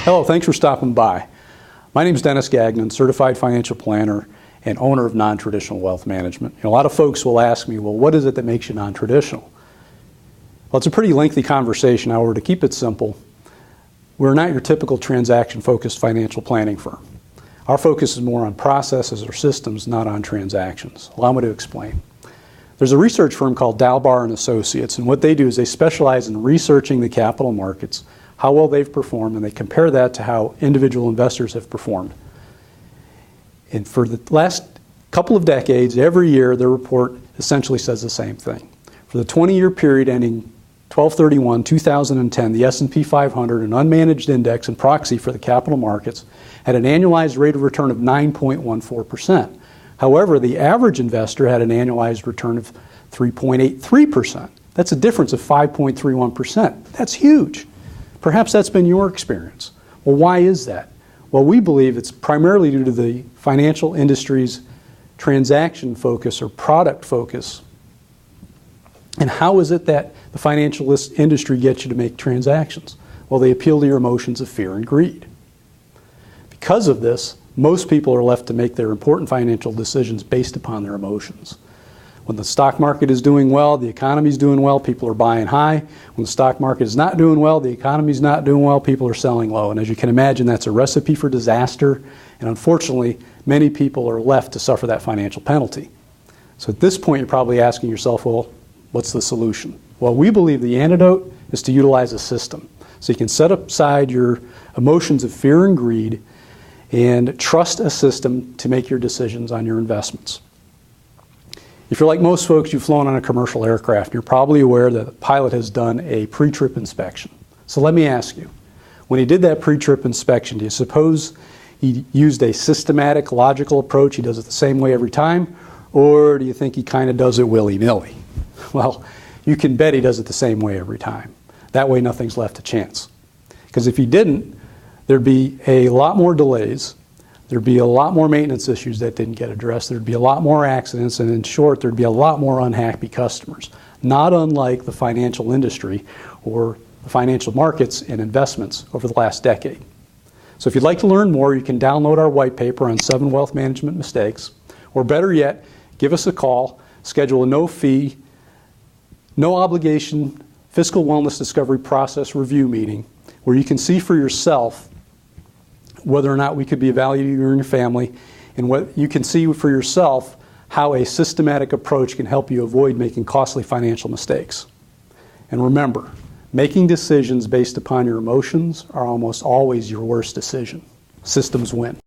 Hello, thanks for stopping by. My name is Dennis Gagnon, certified financial planner and owner of Non-Traditional Wealth Management. A lot of folks will ask me, well, what is it that makes you non-traditional? Well, it's a pretty lengthy conversation. However, to keep it simple, we're not your typical transaction-focused financial planning firm. Our focus is more on processes or systems, not on transactions. Allow me to explain. There's a research firm called Dalbar & Associates, and what they do is they specialize in researching the capital markets, how well they've performed, and they compare that to how individual investors have performed. And for the last couple of decades, every year, their report essentially says the same thing. For the 20-year period ending 12/31/2010, the S&P 500, an unmanaged index and proxy for the capital markets, had an annualized rate of return of 9.14%. However, the average investor had an annualized return of 3.83%. That's a difference of 5.31%. That's huge. Perhaps that's been your experience. Well, why is that? Well, we believe it's primarily due to the financial industry's transaction focus or product focus. And how is it that the financial industry gets you to make transactions? Well, they appeal to your emotions of fear and greed. Because of this, most people are left to make their important financial decisions based upon their emotions. When the stock market is doing well, the economy is doing well, people are buying high. When the stock market is not doing well, the economy is not doing well, people are selling low. And as you can imagine, that's a recipe for disaster. And unfortunately, many people are left to suffer that financial penalty. So at this point, you're probably asking yourself, well, what's the solution? Well, we believe the antidote is to utilize a system. So you can set aside your emotions of fear and greed and trust a system to make your decisions on your investments. If you're like most folks, you've flown on a commercial aircraft, you're probably aware that the pilot has done a pre-trip inspection. So let me ask you, when he did that pre-trip inspection, do you suppose he used a systematic, logical approach, he does it the same way every time, or do you think he kind of does it willy-nilly? Well, you can bet he does it the same way every time. That way nothing's left to chance. Because if he didn't, there'd be a lot more delays, there'd be a lot more maintenance issues that didn't get addressed, there'd be a lot more accidents, and in short, there'd be a lot more unhappy customers. Not unlike the financial industry or the financial markets and investments over the last decade. So if you'd like to learn more, you can download our white paper on 7 wealth management mistakes, or better yet, give us a call, schedule a no-fee, no obligation fiscal wellness discovery process review meeting where you can see for yourself whether or not we could be of value to you and your family, and what you can see for yourself how a systematic approach can help you avoid making costly financial mistakes. And remember, making decisions based upon your emotions are almost always your worst decision. Systems win.